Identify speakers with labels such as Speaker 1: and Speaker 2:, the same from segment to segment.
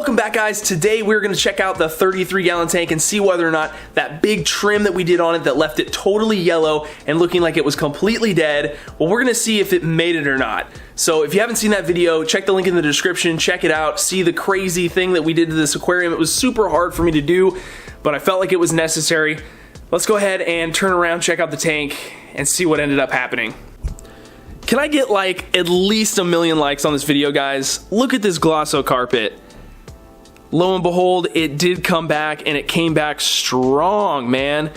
Speaker 1: Welcome back, guys. Today we're going to check out the 33-gallon tank and see whether or not that big trim that we did on it that left it totally yellow and looking like it was completely dead, well, we're going to see if it made it or not. So if you haven't seen that video, check the link in the description, check it out, see the crazy thing that we did to this aquarium. It was super hard for me to do, but I felt like it was necessary. Let's go ahead and turn around, check out the tank, and see what ended up happening. Can I get like at least 1 million likes on this video, guys? Look at this Glosso carpet. Lo and behold, it did come back, and it came back strong, man.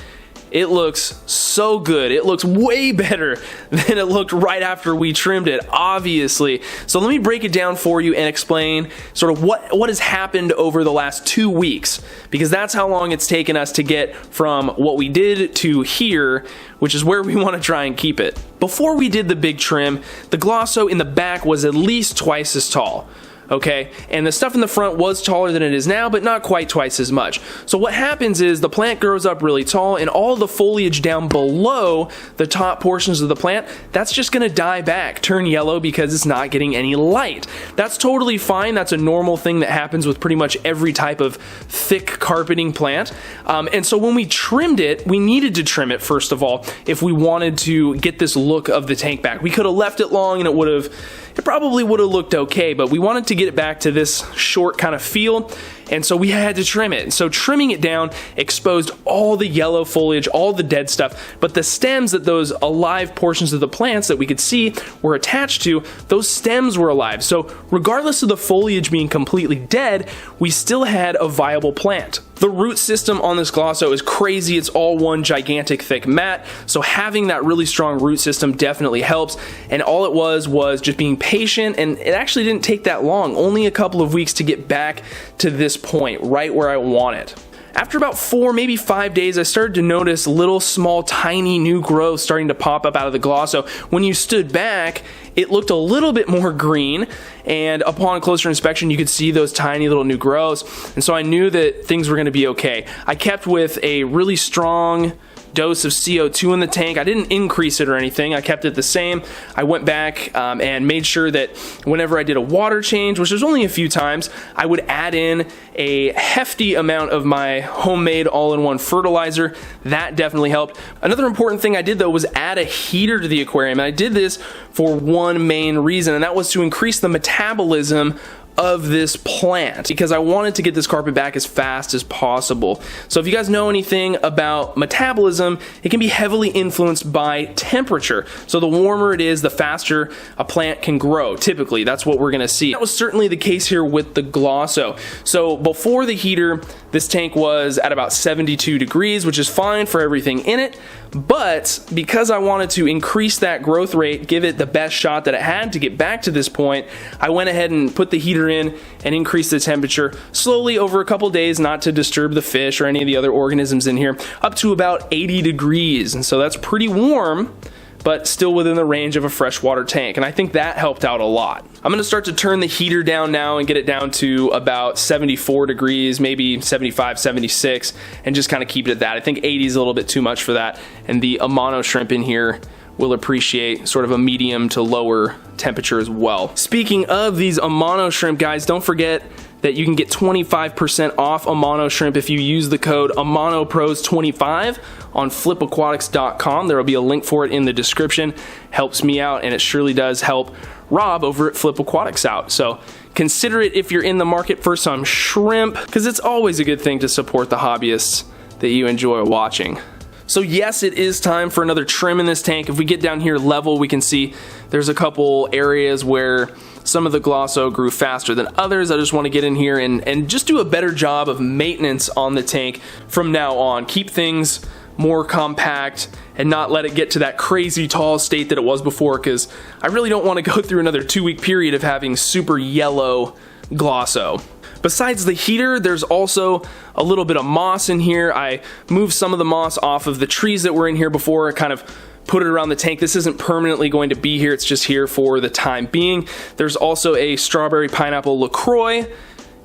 Speaker 1: It looks so good. It looks way better than it looked right after we trimmed it, obviously. So let me break it down for you and explain sort of what has happened over the last 2 weeks, because that's how long it's taken us to get from what we did to here, which is where we want to try and keep it. Before we did the big trim, the Glosso in the back was at least twice as tall. Okay, and the stuff in the front was taller than it is now, but not quite twice as much. So what happens is the plant grows up really tall, and all the foliage down below the top portions of the plant, that's just gonna die back, turn yellow because it's not getting any light. That's totally fine. That's a normal thing that happens with pretty much every type of thick carpeting plant. And so when we trimmed it, we needed to trim it first of all if we wanted to get this look of the tank back. We could have left it long and it probably would have looked okay, but we wanted to get it back to this short kind of feel, and so we had to trim it. So trimming it down exposed all the yellow foliage, all the dead stuff, but the stems that those alive portions of the plants that we could see were attached to, those stems were alive. So regardless of the foliage being completely dead, we still had a viable plant. The root system on this Glosso is crazy. It's all one gigantic thick mat, so having that really strong root system definitely helps, and all it was just being patient, and it actually didn't take that long, only a couple of weeks to get back to this point, right where I want it. After about 4, maybe 5 days, I started to notice little, small, tiny new growth starting to pop up out of the Glosso. When you stood back, it looked a little bit more green, and upon closer inspection, you could see those tiny little new growths, and so I knew that things were going to be okay. I kept with a really strong dose of CO2 in the tank. I didn't increase it or anything. I kept it the same. I went back and made sure that whenever I did a water change, which was only a few times, I would add in a hefty amount of my homemade all-in-one fertilizer. That definitely helped. Another important thing I did though was add a heater to the aquarium, and I did this for one main reason, and that was to increase the metabolism of this plant, because I wanted to get this carpet back as fast as possible. So if you guys know anything about metabolism, it can be heavily influenced by temperature. So the warmer it is, the faster a plant can grow. Typically, that's what we're gonna see. That was certainly the case here with the Glosso. So before the heater, this tank was at about 72 degrees, which is fine for everything in it. But because I wanted to increase that growth rate, give it the best shot that it had to get back to this point, I went ahead and put the heater in and increased the temperature slowly over a couple days, not to disturb the fish or any of the other organisms in here, up to about 80 degrees. And so that's pretty warm, but still within the range of a freshwater tank, and I think that helped out a lot. I'm gonna start to turn the heater down now and get it down to about 74 degrees, maybe 75, 76, and just kind of keep it at that. I think 80 is a little bit too much for that, and the Amano shrimp in here will appreciate sort of a medium to lower temperature as well. Speaking of these Amano shrimp, guys, don't forget that you can get 25% off Amano shrimp if you use the code AMANOPROS25 on flipaquatics.com. There will be a link for it in the description. Helps me out, and it surely does help Rob over at Flip Aquatics out. So consider it if you're in the market for some shrimp, because it's always a good thing to support the hobbyists that you enjoy watching. So yes, it is time for another trim in this tank. If we get down here level, we can see there's a couple areas where some of the Glosso grew faster than others. I just want to get in here and just do a better job of maintenance on the tank from now on. Keep things more compact and not let it get to that crazy tall state that it was before, because I really don't want to go through another 2-week period of having super yellow Glosso. Besides the heater, there's also a little bit of moss in here. I moved some of the moss off of the trees that were in here before, kind of put it around the tank. This isn't permanently going to be here, it's just here for the time being. There's also a strawberry pineapple LaCroix,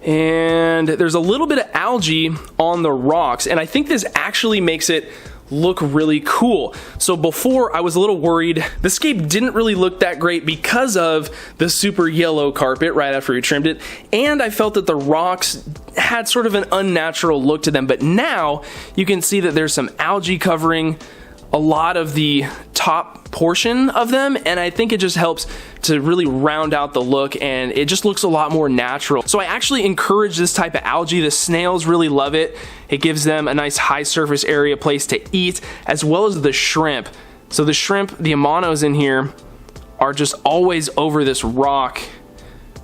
Speaker 1: and there's a little bit of algae on the rocks, and I think this actually makes it look really cool. So before, I was a little worried. The scape didn't really look that great because of the super yellow carpet right after we trimmed it, and I felt that the rocks had sort of an unnatural look to them. But now you can see that there's some algae covering a lot of the top portion of them, and I think it just helps to really round out the look, and it just looks a lot more natural. So I actually encourage this type of algae. The snails really love it. It gives them a nice high surface area place to eat, as well as the shrimp. So the shrimp, the amanos in here, are just always over this rock.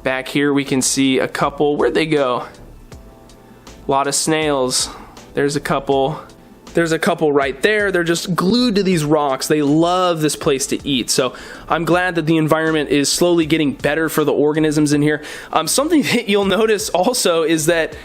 Speaker 1: Back here we can see a couple. Where'd they go? A lot of snails. There's a couple. There's a couple right there. They're just glued to these rocks. They love this place to eat. So I'm glad that the environment is slowly getting better for the organisms in here. Something that you'll notice also is that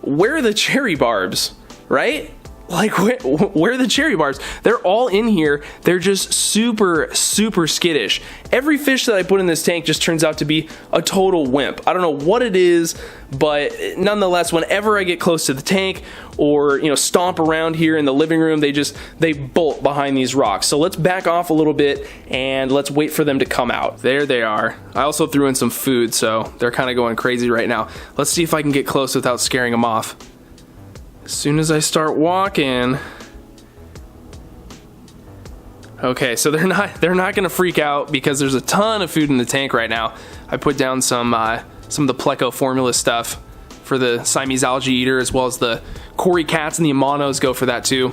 Speaker 1: where are the cherry barbs, right? Like, where are the cherry barbs? They're all in here. They're just super, super skittish. Every fish that I put in this tank just turns out to be a total wimp. I don't know what it is, but nonetheless, whenever I get close to the tank or, you know, stomp around here in the living room, they bolt behind these rocks. So let's back off a little bit and let's wait for them to come out. There they are. I also threw in some food, so they're kind of going crazy right now. Let's see if I can get close without scaring them off. As soon as I start walking, okay, so they're not gonna freak out because there's a ton of food in the tank right now. I put down some of the Pleco formula stuff for the Siamese algae eater, as well as the Cory cats and the amanos go for that too.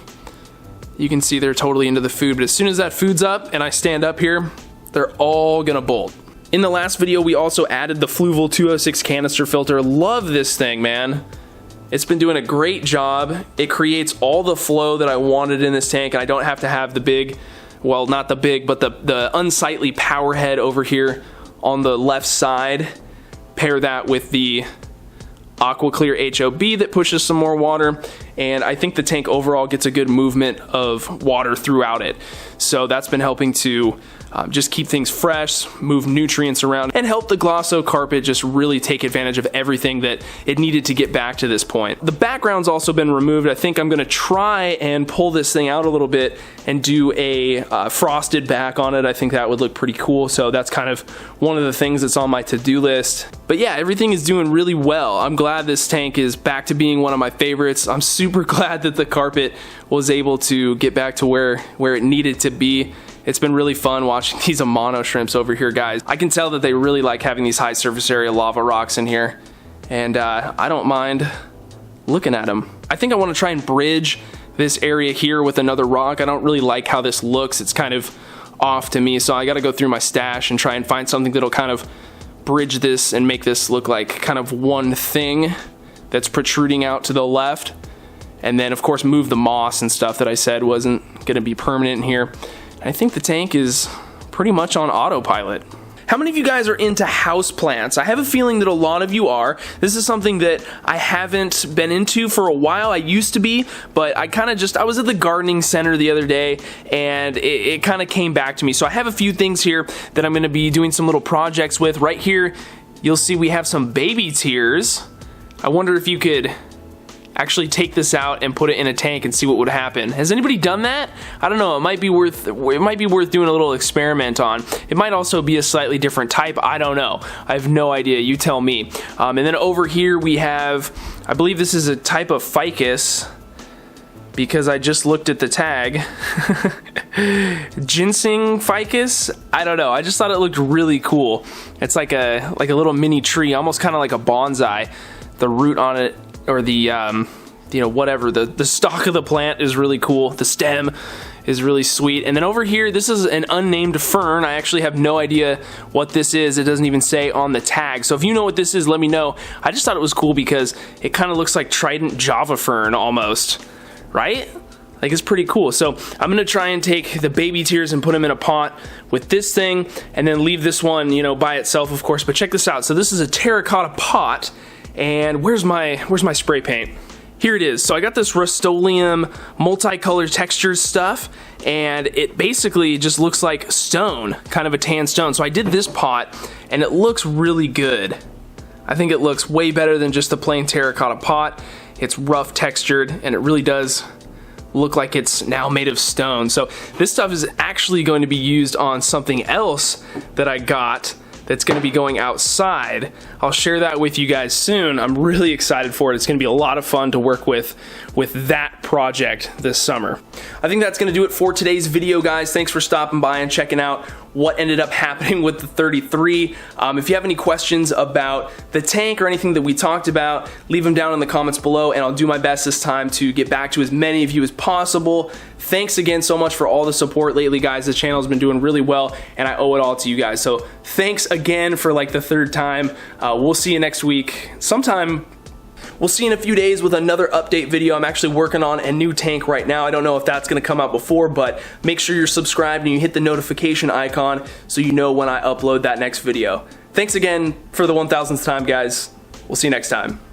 Speaker 1: You can see they're totally into the food, but as soon as that food's up and I stand up here, they're all gonna bolt. In the last video, we also added the Fluval 206 canister filter. Love this thing, man. It's been doing a great job. It creates all the flow that I wanted in this tank, and I don't have to have the big, well, not the big, but the unsightly power head over here on the left side. Pair that with the AquaClear HOB that pushes some more water, and I think the tank overall gets a good movement of water throughout it. So that's been helping to just keep things fresh, move nutrients around, and help the Glosso carpet just really take advantage of everything that it needed to get back to this point. The background's also been removed. I think I'm gonna try and pull this thing out a little bit and do a frosted back on it. I think that would look pretty cool. So that's kind of one of the things that's on my to-do list. But yeah, everything is doing really well. I'm glad this tank is back to being one of my favorites. I'm super glad that the carpet was able to get back to where it needed to be. It's been really fun watching these amano shrimps over here, guys. I can tell that they really like having these high surface area lava rocks in here, and I don't mind looking at them. I think I want to try and bridge this area here with another rock. I don't really like how this looks. It's kind of off to me, so I got to go through my stash and try and find something that'll kind of bridge this and make this look like kind of one thing that's protruding out to the left. And then, of course, move the moss and stuff that I said wasn't going to be permanent in here. I think the tank is pretty much on autopilot. How many of you guys are into houseplants? I have a feeling that a lot of you are. This is something that I haven't been into for a while. I used to be, but I was at the gardening center the other day, and it kind of came back to me. So I have a few things here that I'm gonna be doing some little projects with. Right here, you'll see we have some baby tears. I wonder if you could actually take this out and put it in a tank and see what would happen. Has anybody done that? I don't know. It might be worth doing a little experiment on. It might also be a slightly different type. I don't know. I have no idea. You tell me. And then over here we have, I believe this is a type of ficus, because I just looked at the tag. Ginseng ficus? I don't know. I just thought it looked really cool. It's like a little mini tree, almost kind of like a bonsai. The root on it, or the you know, whatever, the stalk of the plant is really cool. The stem is really sweet. And then over here, this is an unnamed fern. I actually have no idea what this is. It doesn't even say on the tag. So if you know what this is, let me know. I just thought it was cool because it kind of looks like trident java fern almost, right? Like, it's pretty cool. So I'm gonna try and take the baby tears and put them in a pot with this thing, and then leave this one, you know, by itself, of course. But check this out. So this is a terracotta pot. And where's my spray paint? Here it is. So I got this Rust-Oleum multicolored textures stuff, and it basically just looks like stone, kind of a tan stone. So I did this pot, and it looks really good. I think it looks way better than just a plain terracotta pot. It's rough textured, and it really does look like it's now made of stone. So this stuff is actually going to be used on something else that I got that's going to be going outside. I'll share that with you guys soon. I'm really excited for it. It's going to be a lot of fun to work with that project this summer. I think that's going to do it for today's video, guys. Thanks for stopping by and checking out what ended up happening with the 33. If you have any questions about the tank or anything that we talked about, leave them down in the comments below, and I'll do my best this time to get back to as many of you as possible. Thanks again so much for all the support lately, guys. The channel's been doing really well, and I owe it all to you guys. So thanks again for like the third time. We'll see you next week. We'll see you in a few days with another update video. I'm actually working on a new tank right now. I don't know if that's going to come out before, but make sure you're subscribed and you hit the notification icon so you know when I upload that next video. Thanks again for the 1000th time, guys. We'll see you next time.